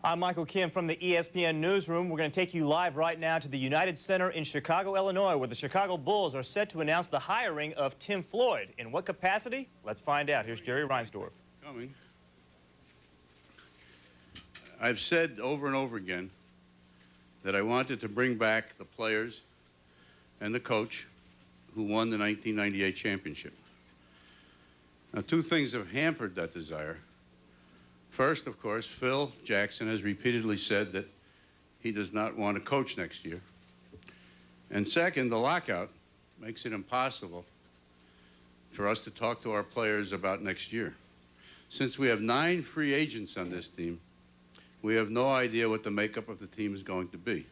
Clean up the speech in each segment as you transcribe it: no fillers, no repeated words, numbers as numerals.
I'm Michael Kim from the ESPN Newsroom. We're going to take you live right now to the United Center in Chicago, Illinois, where the Chicago Bulls are set to announce the hiring of Tim Floyd. In what capacity? Let's find out. Here's Jerry Reinsdorf. I've said over and over again that I wanted to bring back the players and the coach who won the 1998 championship. Now, two things have hampered that desire. First, of course, Phil Jackson has repeatedly said that he does not want to coach next year. And second, the lockout makes it impossible for us to talk to our players about next year. Since we have 9 free agents on this team, we have no idea what the makeup of the team is going to be.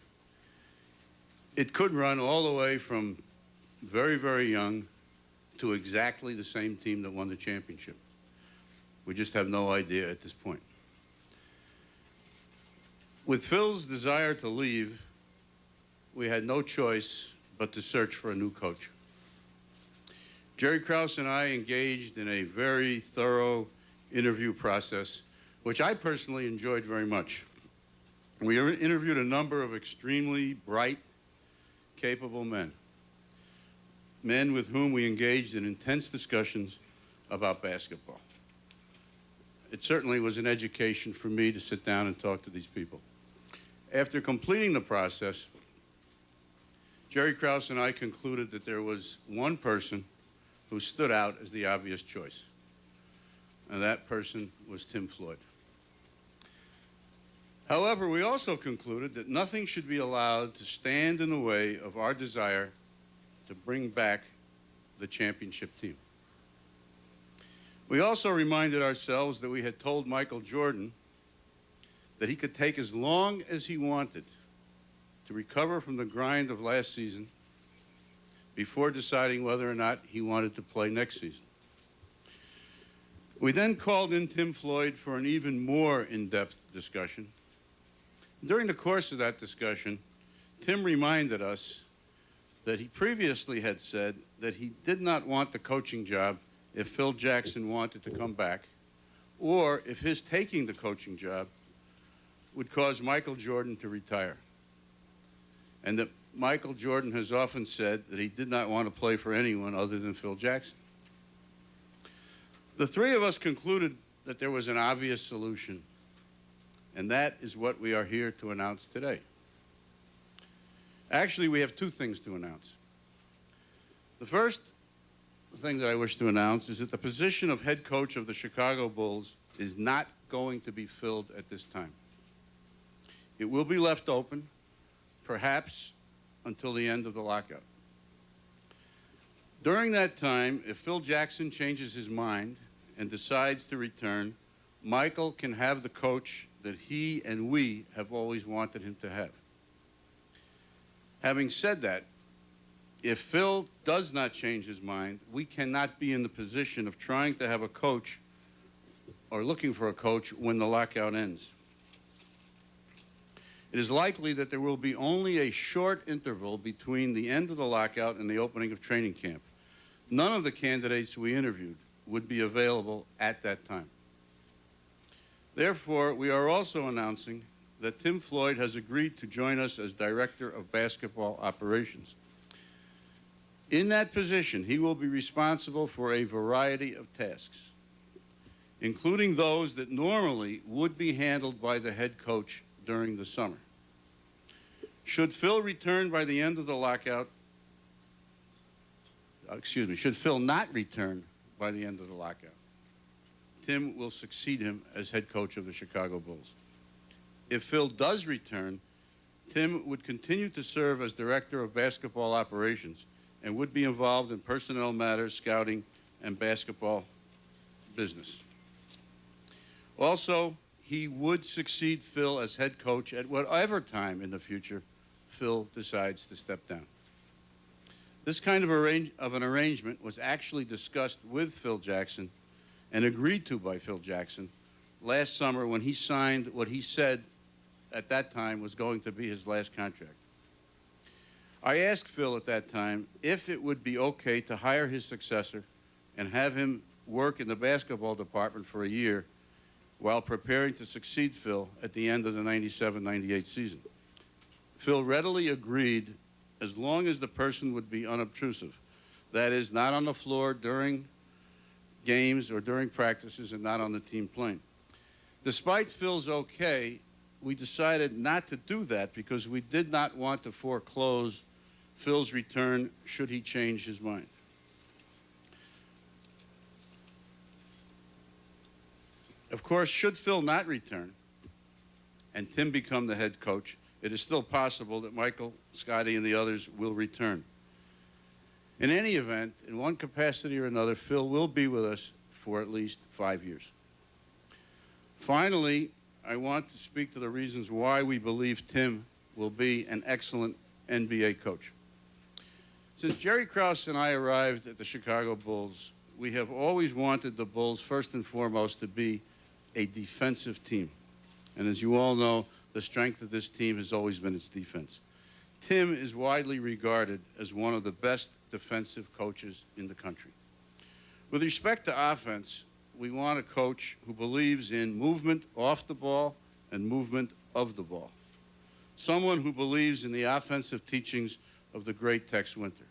It could run all the way from very, very young to exactly the same team that won the championship. We just have no idea at this point. With Phil's desire to leave, we had no choice but to search for a new coach. Jerry Krause and I engaged in a very thorough interview process, which I personally enjoyed very much. We interviewed a number of extremely bright, capable men with whom we engaged in intense discussions about basketball. It certainly was an education for me to sit down and talk to these people. After completing the process, Jerry Krause and I concluded that there was one person who stood out as the obvious choice, and that person was Tim Floyd. However, we also concluded that nothing should be allowed to stand in the way of our desire to bring back the championship team. We also reminded ourselves that we had told Michael Jordan that he could take as long as he wanted to recover from the grind of last season before deciding whether or not he wanted to play next season. We then called in Tim Floyd for an even more in-depth discussion. During the course of that discussion, Tim reminded us that he previously had said that he did not want the coaching job if Phil Jackson wanted to come back, or if his taking the coaching job would cause Michael Jordan to retire. And that Michael Jordan has often said that he did not want to play for anyone other than Phil Jackson. The three of us concluded that there was an obvious solution, and that is what we are here to announce today. Actually, we have two things to announce. The first thing that I wish to announce is that the position of head coach of the Chicago Bulls is not going to be filled at this time. It will be left open, perhaps until the end of the lockout. During that time, if Phil Jackson changes his mind and decides to return, Michael can have the coach that he and we have always wanted him to have. Having said that, if Phil does not change his mind, we cannot be in the position of trying to have a coach or looking for a coach when the lockout ends. It is likely that there will be only a short interval between the end of the lockout and the opening of training camp. None of the candidates we interviewed would be available at that time. Therefore, we are also announcing that Tim Floyd has agreed to join us as Director of Basketball Operations. In that position, he will be responsible for a variety of tasks, including those that normally would be handled by the head coach during the summer. Should Phil return by the end of the lockout, should Phil not return by the end of the lockout, Tim will succeed him as head coach of the Chicago Bulls. If Phil does return, Tim would continue to serve as Director of Basketball Operations and would be involved in personnel matters, scouting, and basketball business. Also, he would succeed Phil as head coach at whatever time in the future Phil decides to step down. This kind of an arrangement was actually discussed with Phil Jackson and agreed to by Phil Jackson last summer when he signed what he said at that time was going to be his last contract. I asked Phil at that time if it would be okay to hire his successor and have him work in the basketball department for a year while preparing to succeed Phil at the end of the 97-98 season. Phil readily agreed as long as the person would be unobtrusive. That is, not on the floor during games or during practices and not on the team plane. Despite Phil's okay, we decided not to do that because we did not want to foreclose Phil's return should he change his mind. Of course, should Phil not return and Tim become the head coach, it is still possible that Michael, Scotty, and the others will return. In any event, in one capacity or another, Phil will be with us for at least 5 years. Finally, I want to speak to the reasons why we believe Tim will be an excellent NBA coach. Since Jerry Krause and I arrived at the Chicago Bulls, we have always wanted the Bulls, first and foremost, to be a defensive team. And as you all know, the strength of this team has always been its defense. Tim is widely regarded as one of the best defensive coaches in the country. With respect to offense, we want a coach who believes in movement off the ball and movement of the ball. Someone who believes in the offensive teachings of the great Tex Winter.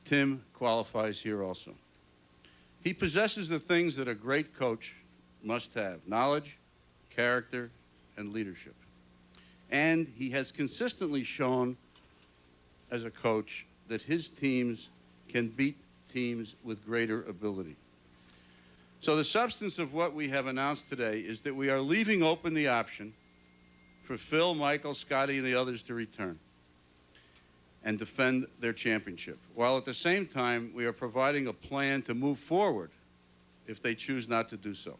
Tim qualifies here also. He possesses the things that a great coach must have: knowledge, character, and leadership. And he has consistently shown as a coach that his teams can beat teams with greater ability. So the substance of what we have announced today is that we are leaving open the option for Phil, Michael, Scotty, and the others to return and defend their championship, while at the same time we are providing a plan to move forward if they choose not to do so.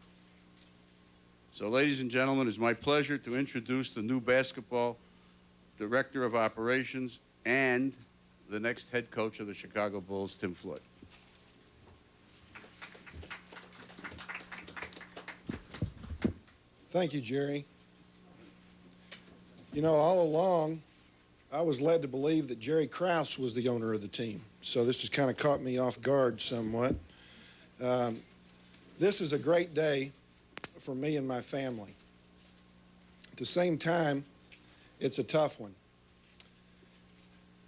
So, ladies and gentlemen, it's my pleasure to introduce the new basketball director of operations and the next head coach of the Chicago Bulls, Tim Floyd. Thank you, Jerry. You know, all along, I was led to believe that Jerry Krause was the owner of the team. So this has kind of caught me off guard somewhat. This is a great day for me and my family. At the same time, it's a tough one.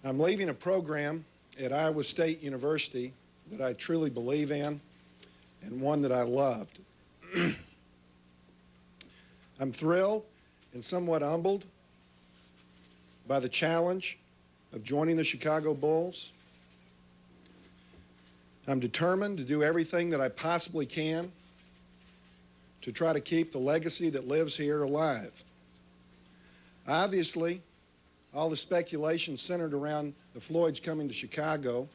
I'm leaving a program at Iowa State University that I truly believe in and one that I loved. I'm thrilled and somewhat humbled by the challenge of joining the Chicago Bulls. I'm determined to do everything that I possibly can to try to keep the legacy that lives here alive. Obviously, all the speculation centered around the Floyds coming to Chicago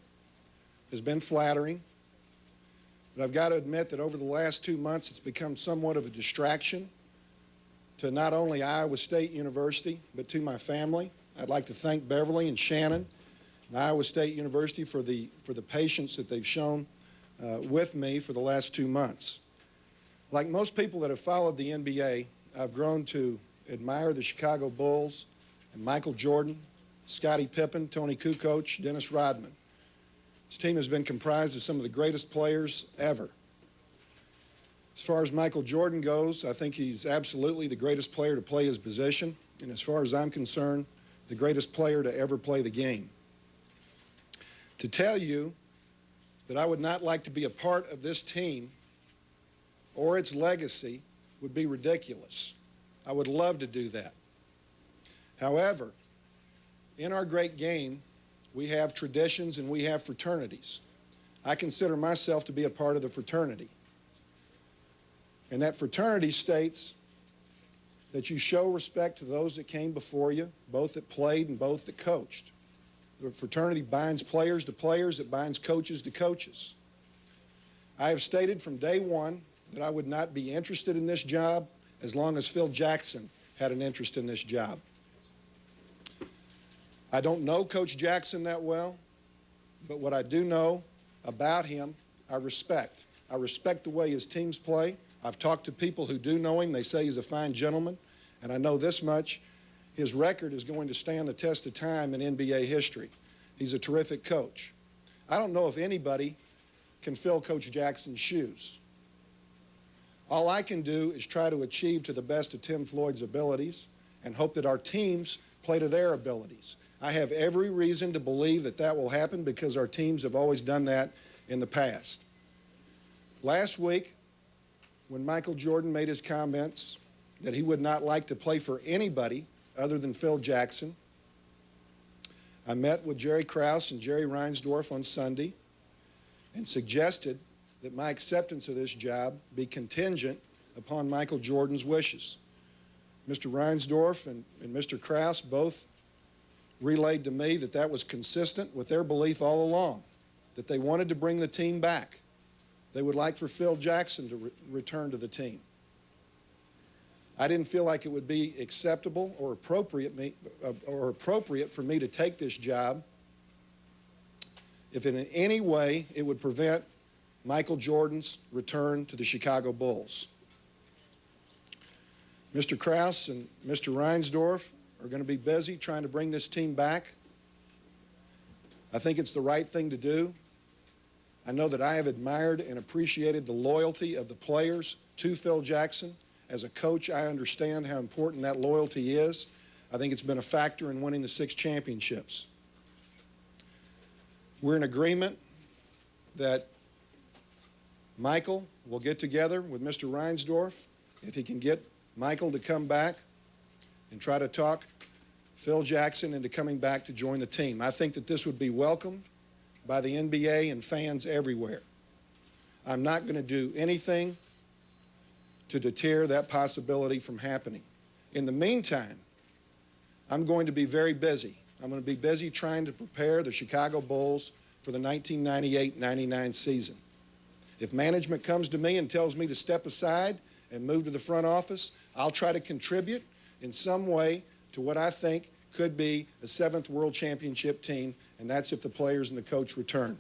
has been flattering, but I've got to admit that over the last 2 months it's become somewhat of a distraction to not only Iowa State University, but to my family. I'd like to thank Beverly and Shannon and Iowa State University for the patience that they've shown with me for the last 2 months. Like most people that have followed the NBA, I've grown to admire the Chicago Bulls and Michael Jordan, Scottie Pippen, Tony Kukoc, Dennis Rodman. This team has been comprised of some of the greatest players ever. As far as Michael Jordan goes, I think he's absolutely the greatest player to play his position, and as far as I'm concerned, the greatest player to ever play the game. To tell you that I would not like to be a part of this team or its legacy would be ridiculous. I would love to do that. However, in our great game, we have traditions and we have fraternities. I consider myself to be a part of the fraternity. And that fraternity states that you show respect to those that came before you, both that played and both that coached. The fraternity binds players to players, it binds coaches to coaches. I have stated from day one that I would not be interested in this job as long as Phil Jackson had an interest in this job. I don't know Coach Jackson that well, but what I do know about him, I respect. I respect the way his teams play. I've talked to people who do know him. They say he's a fine gentleman, and I know this much. His record is going to stand the test of time in NBA history. He's a terrific coach. I don't know if anybody can fill Coach Jackson's shoes. All I can do is try to achieve to the best of Tim Floyd's abilities and hope that our teams play to their abilities. I have every reason to believe that that will happen because our teams have always done that in the past. Last week, when Michael Jordan made his comments that he would not like to play for anybody other than Phil Jackson, I met with Jerry Krause and Jerry Reinsdorf on Sunday and suggested that my acceptance of this job be contingent upon Michael Jordan's wishes. Mr. Reinsdorf and Mr. Krause both relayed to me that that was consistent with their belief all along, that they wanted to bring the team back. They would like for Phil Jackson to return to the team. I didn't feel like it would be acceptable or appropriate for me to take this job if in any way it would prevent Michael Jordan's return to the Chicago Bulls. Mr. Krause and Mr. Reinsdorf are going to be busy trying to bring this team back. I think it's the right thing to do. I know that I have admired and appreciated the loyalty of the players to Phil Jackson. As a coach, I understand how important that loyalty is. I think it's been a factor in winning the 6 championships. We're in agreement that Michael will get together with Mr. Reinsdorf, if he can get Michael to come back and try to talk Phil Jackson into coming back to join the team. I think that this would be welcomed by the NBA and fans everywhere. I'm not going to do anything to deter that possibility from happening. In the meantime, I'm going to be very busy. I'm going to be busy trying to prepare the Chicago Bulls for the 1998-99 season. If management comes to me and tells me to step aside and move to the front office, I'll try to contribute in some way to what I think could be a 7th World Championship team, and that's if the players and the coach return.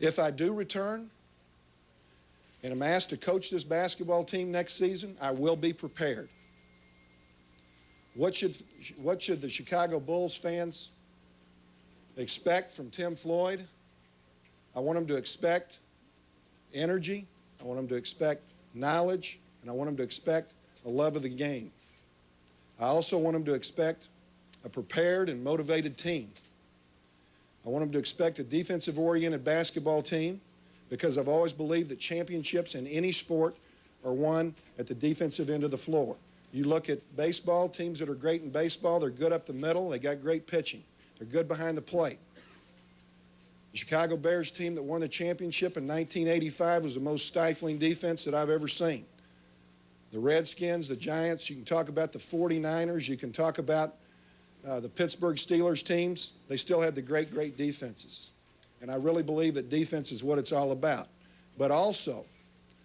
If I do return and am asked to coach this basketball team next season, I will be prepared. What should the Chicago Bulls fans expect from Tim Floyd? I want them to expect energy, I want them to expect knowledge, and I want them to expect a love of the game. I also want them to expect a prepared and motivated team. I want them to expect a defensive-oriented basketball team because I've always believed that championships in any sport are won at the defensive end of the floor. You look at baseball, teams that are great in baseball, they're good up the middle, they got great pitching. They're good behind the plate. The Chicago Bears team that won the championship in 1985 was the most stifling defense that I've ever seen. The Redskins, the Giants, you can talk about the 49ers, you can talk about the Pittsburgh Steelers teams. They still had the great, great defenses. And I really believe that defense is what it's all about. But also,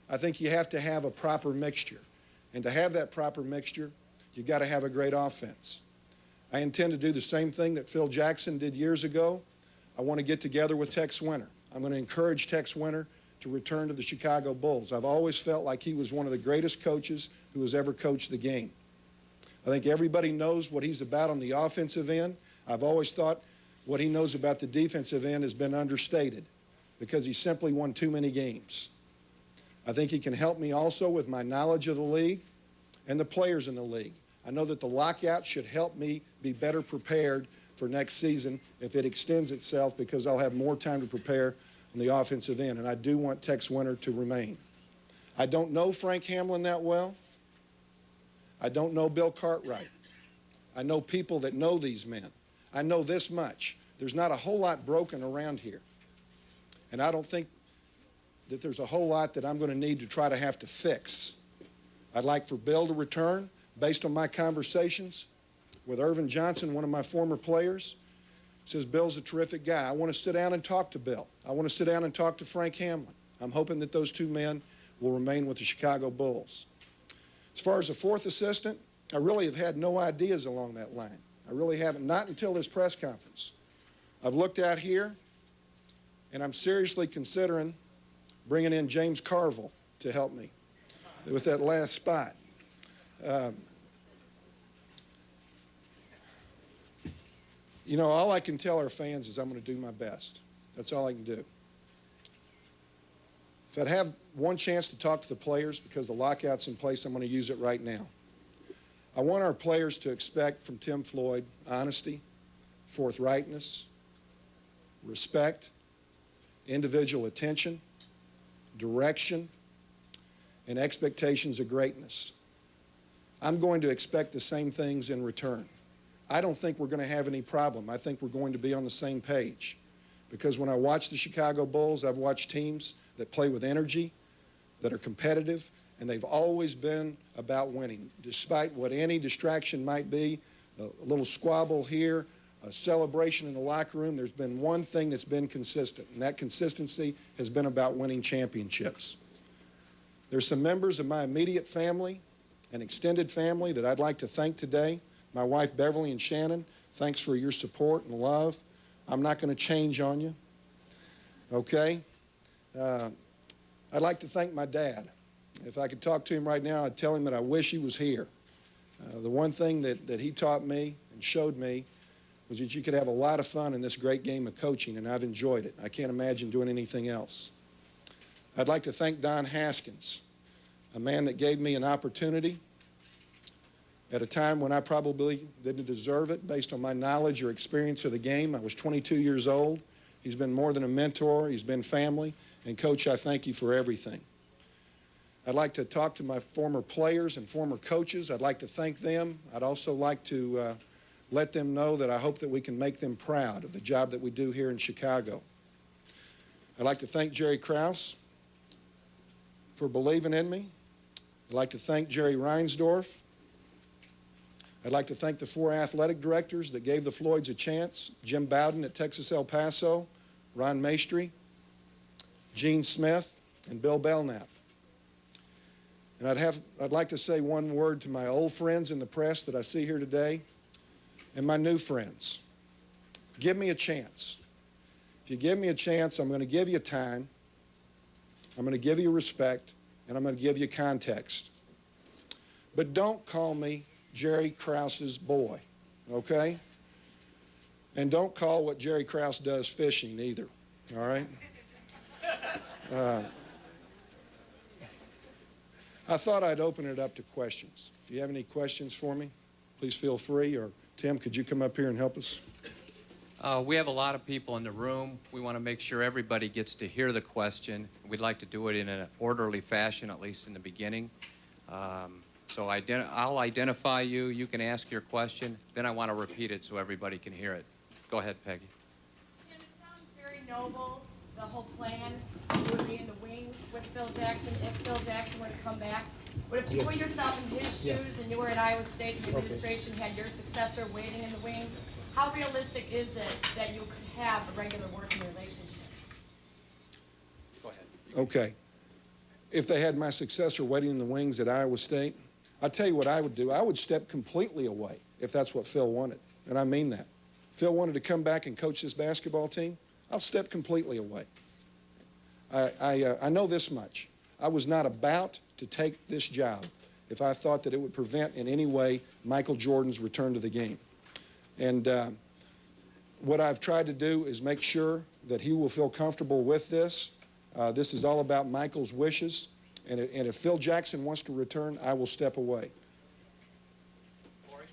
I think you have to have a proper mixture. And to have that proper mixture, you've got to have a great offense. I intend to do the same thing that Phil Jackson did years ago. I want to get together with Tex Winter. I'm going to encourage Tex Winter to return to the Chicago Bulls. I've always felt like he was one of the greatest coaches who has ever coached the game. I think everybody knows what he's about on the offensive end. I've always thought what he knows about the defensive end has been understated because he simply won too many games. I think he can help me also with my knowledge of the league and the players in the league. I know that the lockout should help me be better prepared for next season if it extends itself because I'll have more time to prepare on the offensive end, and I do want Tex Winter to remain. I don't know Frank Hamlin that well. I don't know Bill Cartwright. I know people that know these men. I know this much. There's not a whole lot broken around here, and I don't think that there's a whole lot that I'm going to need to try to have to fix. I'd like for Bill to return based on my conversations with Irvin Johnson, one of my former players. Says Bill's a terrific guy. I want to sit down and talk to Bill. I want to sit down and talk to Frank Hamlin. I'm hoping that those two men will remain with the Chicago Bulls. As far as the 4th assistant, I really have had no ideas along that line. I really haven't, not until this press conference. I've looked out here, and I'm seriously considering bringing in James Carville to help me with that last spot. You know, all I can tell our fans is I'm going to do my best. That's all I can do. If I'd have one chance to talk to the players, because the lockout's in place, I'm going to use it right now. I want our players to expect from Tim Floyd honesty, forthrightness, respect, individual attention, direction, and expectations of greatness. I'm going to expect the same things in return. I don't think we're going to have any problem. I think we're going to be on the same page. Because when I watch the Chicago Bulls, I've watched teams that play with energy, that are competitive, and they've always been about winning. Despite what any distraction might be, a little squabble here, a celebration in the locker room, there's been one thing that's been consistent, and that consistency has been about winning championships. There's some members of my immediate family and extended family that I'd like to thank today. My wife, Beverly, and Shannon, thanks for your support and love. I'm not going to change on you, okay? I'd like to thank my dad. If I could talk to him right now, I'd tell him that I wish he was here. The one thing that he taught me and showed me was that you could have a lot of fun in this great game of coaching, and I've enjoyed it. I can't imagine doing anything else. I'd like to thank Don Haskins, a man that gave me an opportunity at a time when I probably didn't deserve it based on my knowledge or experience of the game. I was 22 years old. He's been more than a mentor. He's been family. And, Coach, I thank you for everything. I'd like to talk to my former players and former coaches. I'd like to thank them. I'd also like to let them know that I hope that we can make them proud of the job that we do here in Chicago. I'd like to thank Jerry Krause for believing in me. I'd like to thank Jerry Reinsdorf. I'd like to thank the 4 athletic directors that gave the Floyds a chance: Jim Bowden at Texas El Paso, Ron Maestri, Gene Smith, and Bill Belknap. And I'd like to say one word to my old friends in the press that I see here today and my new friends. Give me a chance. If you give me a chance, I'm going to give you time, I'm going to give you respect, and I'm going to give you context. But don't call me Jerry Krause's boy, okay? And don't call what Jerry Krause does fishing either, all right? I thought I'd open it up to questions. If you have any questions for me, please feel free. Or Tim, could you come up here and help us? We have a lot of people in the room. We want to make sure everybody gets to hear the question. We'd like to do it in an orderly fashion, at least in the beginning. So I'll identify you. You can ask your question. Then I want to repeat it so everybody can hear it. Go ahead, Peggy. Tim, it sounds very noble, the whole plan. You would be in the wings with Phil Jackson if Phil Jackson were to come back. But if you put yourself in his shoes and you were at Iowa State and the administration had your successor waiting in the wings, how realistic is it that you could have a regular working relationship? Go ahead. Okay. If they had my successor waiting in the wings at Iowa State, I'll tell you what I would do. I would step completely away if that's what Phil wanted, and I mean that. Phil wanted to come back and coach this basketball team, I'll step completely away. I know this much. I was not about to take this job if I thought that it would prevent in any way Michael Jordan's return to the game. And what I've tried to do is make sure that he will feel comfortable with this. This is all about Michael's wishes. And if Phil Jackson wants to return, I will step away. Corey?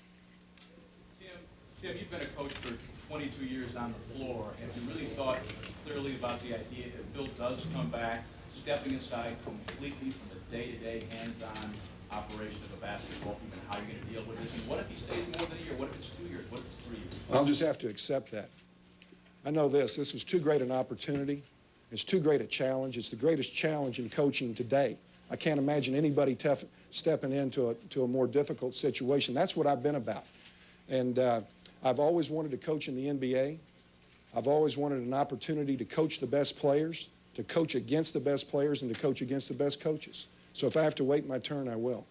Tim, you've been a coach for 22 years on the floor. Have you really thought clearly about the idea if Phil does come back, stepping aside completely from the day-to-day hands-on operation of a basketball team, and how you're going to deal with this? And what if he stays more than a year? What if it's 2 years? What if it's 3 years? I'll just have to accept that. I know this is too great an opportunity. It's too great a challenge. It's the greatest challenge in coaching today. I can't imagine anybody stepping into a more difficult situation. That's what I've been about. And I've always wanted to coach in the NBA. I've always wanted an opportunity to coach the best players, to coach against the best players, and to coach against the best coaches. So if I have to wait my turn, I will.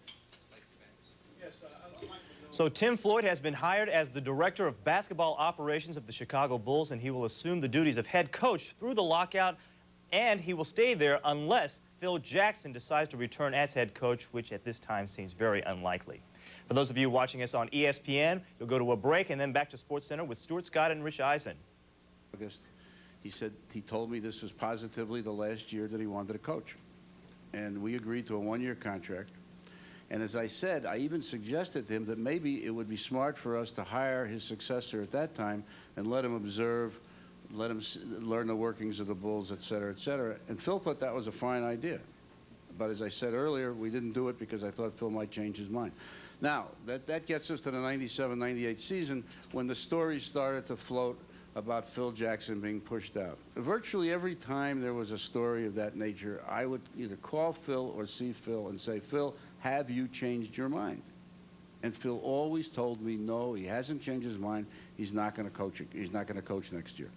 So Tim Floyd has been hired as the Director of Basketball Operations of the Chicago Bulls, and he will assume the duties of head coach through the lockout, and he will stay there unless Phil Jackson decides to return as head coach, which at this time seems very unlikely. For those of you watching us on ESPN, you'll go to a break and then back to SportsCenter with Stuart Scott and Rich Eisen. August, He said he told me this was positively the last year that he wanted to coach. And we agreed to a one-year contract. And as I said, I even suggested to him that maybe it would be smart for us to hire his successor at that time and let him observe, let him learn the workings of the Bulls, et cetera, et cetera. And Phil thought that was a fine idea. But as I said earlier, we didn't do it because I thought Phil might change his mind. Now, that gets us to the 97-98 season when the stories started to float about Phil Jackson being pushed out. Virtually every time there was a story of that nature, I would either call Phil or see Phil and say, Phil, have you changed your mind? And Phil always told me, no, he hasn't changed his mind. He's not going to coach. He's not going to coach next year.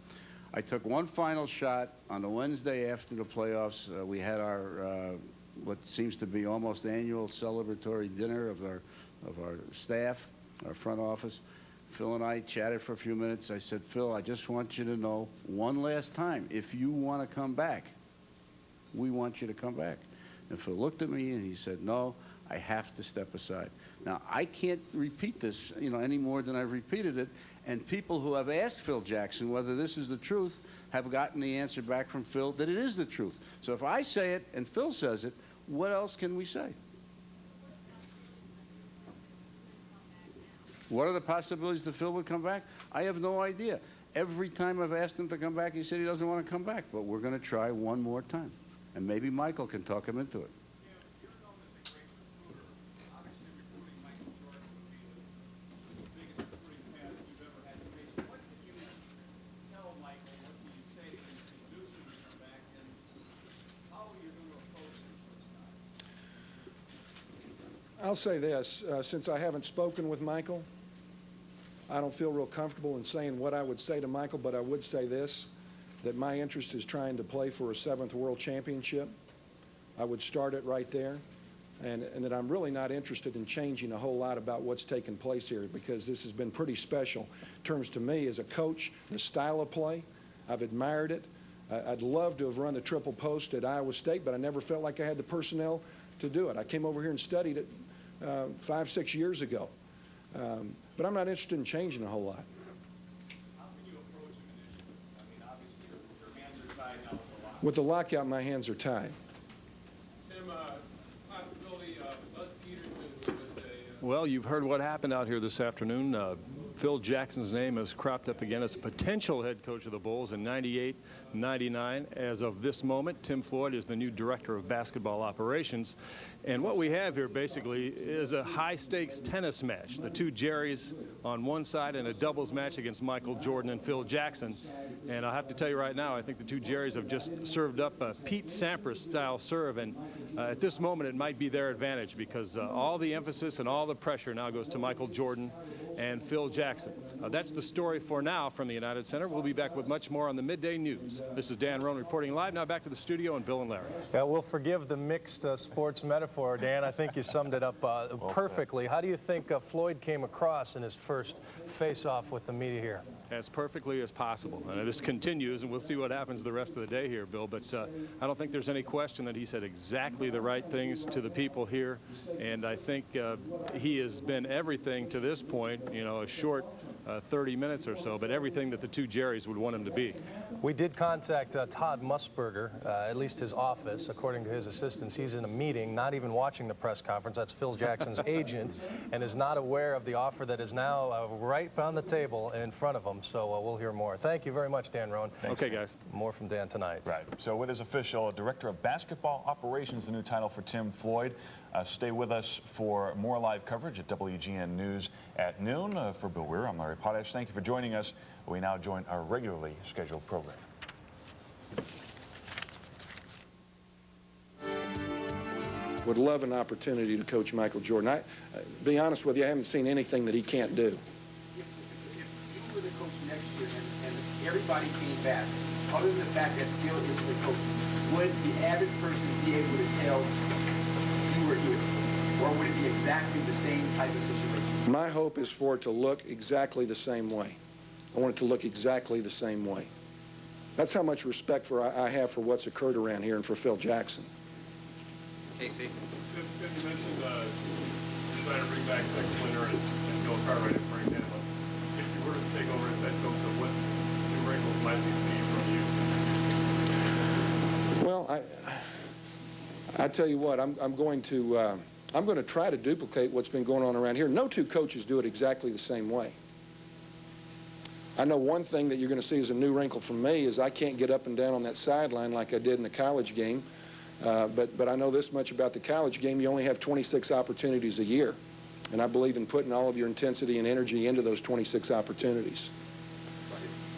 I took one final shot on the Wednesday after the playoffs. We had our what seems to be almost annual celebratory dinner of our staff, our front office. Phil and I chatted for a few minutes. I said, Phil, I just want you to know one last time, if you want to come back, we want you to come back. And Phil looked at me and he said, no, I have to step aside. Now, I can't repeat this, any more than I've repeated it. And people who have asked Phil Jackson whether this is the truth have gotten the answer back from Phil that it is the truth. So if I say it and Phil says it, what else can we say? What are the possibilities that Phil would come back? I have no idea. Every time I've asked him to come back, he said he doesn't want to come back. But we're going to try one more time. And maybe Michael can talk him into it. You're known as a great recruiter. Obviously, recruiting Michael Jordan would be the biggest recruiting task you've ever had to face. What can you tell Michael? What can you say to induce him to come back? And how are you going to approach him first time? I'll say this, since I haven't spoken with Michael, I don't feel real comfortable in saying what I would say to Michael, but I would say this, that my interest is trying to play for a 7th World Championship. I would start it right there, and that I'm really not interested in changing a whole lot about what's taken place here, because this has been pretty special in terms to me as a coach, the style of play. I've admired it. I'd love to have run the triple post at Iowa State, but I never felt like I had the personnel to do it. I came over here and studied it 5-6 years ago. But I'm not interested in changing a whole lot. How can you approach him initially? I mean, obviously, your hands are tied now with the lock. With the lockout, my hands are tied. Tim, possibility of Buzz Peterson was a... Well, you've heard what happened out here this afternoon. Phil Jackson's name has cropped up again as a potential head coach of the Bulls in 98, 99. As of this moment, Tim Floyd is the new director of basketball operations. And what we have here basically is a high-stakes tennis match. The two Jerrys on one side and a doubles match against Michael Jordan and Phil Jackson. And I'll have to tell you right now, I think the two Jerrys have just served up a Pete Sampras-style serve. And at this moment, it might be their advantage because all the emphasis and all the pressure now goes to Michael Jordan and Phil Jackson. That's the story for now from the United Center. We'll be back with much more on the Midday News. This is Dan Roan reporting live. Now back to the studio and Bill and Larry. Yeah, we'll forgive the mixed sports metaphor, Dan. I think you summed it up perfectly. How do you think Floyd came across in his first face-off with the media here? As perfectly as possible. And this continues, and we'll see what happens the rest of the day here, Bill. But I don't think there's any question that he said exactly the right things to the people here. And I think he has been everything to this point, a short 30 minutes or so, but everything that the two Jerrys would want him to be. We did contact Todd Musburger, at least his office. According to his assistants, he's in a meeting, not even watching the press conference. That's Phil Jackson's agent, and is not aware of the offer that is now right on the table in front of him. So we'll hear more. Thank you very much, Dan Roan. Okay, guys. More from Dan tonight. Right. So it is official. Director of Basketball Operations, the new title for Tim Floyd. Stay with us for more live coverage at WGN News at noon. For Bill Weir, I'm Larry Potash. Thank you for joining us. We now join our regularly scheduled program. Would love an opportunity to coach Michael Jordan. Be honest with you, I haven't seen anything that he can't do. If you were the coach next year and everybody came back, other than the fact that Phil is the coach, would the average person be able to tell you were here? Or would it be exactly the same type of situation? My hope is for it to look exactly the same way. I want it to look exactly the same way. That's how much respect I have for what's occurred around here and for Phil Jackson. Casey? Tim, you mentioned you're trying to bring back Tex Winter and Bill Cartwright, for example. If you were to take over as head coach, what new wrinkles might we see from you? Well, I tell you what, I'm going to try to duplicate what's been going on around here. No two coaches do it exactly the same way. I know one thing that you're going to see as a new wrinkle from me is I can't get up and down on that sideline like I did in the college game. But I know this much about the college game. You only have 26 opportunities a year. And I believe in putting all of your intensity and energy into those 26 opportunities.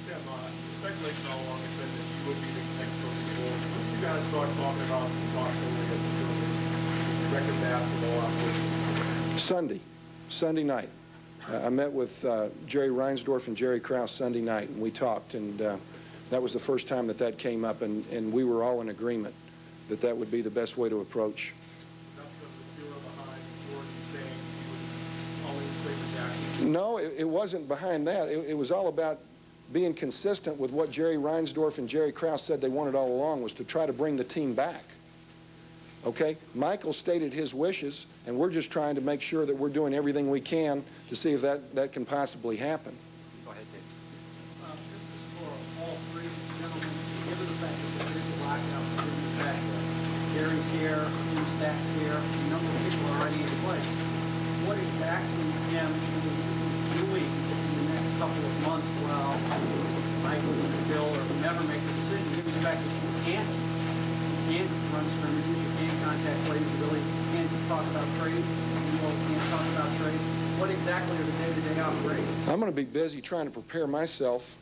Tim, speculation all along has been that you would be the next coach of the Bulls. When did you guys start talking about the possibility of doing record basketball operations? Sunday night. I met with Jerry Reinsdorf and Jerry Krause Sunday night, and we talked, and that was the first time that came up, and we were all in agreement that that would be the best way to approach. No, it wasn't behind that. It was all about being consistent with what Jerry Reinsdorf and Jerry Krause said they wanted all along, was to try to bring the team back. Okay? Michael stated his wishes, and we're just trying to make sure that we're doing everything we can to see if that can possibly happen. Go ahead, Dave. This is for all three gentlemen, given the fact that there is a lockout, given the fact that Gary's here, Jim Stack's here, a number of people are already in place. What exactly, Jim, should we be doing in the next couple of months while Michael and Bill or whomever make the decision, given the fact that you can't run scrimmages, you can't contact players, you really can't talk about trades, you can't talk about trades. What exactly are the day-to-day operations? I'm going to be busy trying to prepare myself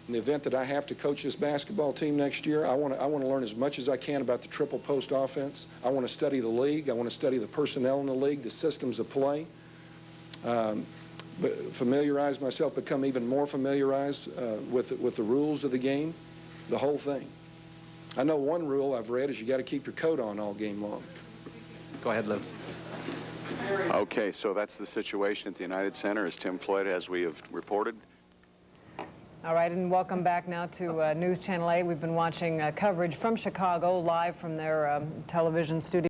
in the event that I have to coach this basketball team next year. I want to learn as much as I can about the triple post offense. I want to study the league. I want to study the personnel in the league, the systems of play. But familiarize myself, become even more familiarized with the rules of the game, the whole thing. I know one rule I've read is you got to keep your coat on all game long. Go ahead, Lou. Okay, so that's the situation at the United Center, as Tim Floyd, as we have reported. All right, and welcome back now to News Channel 8. We've been watching coverage from Chicago, live from their television studio.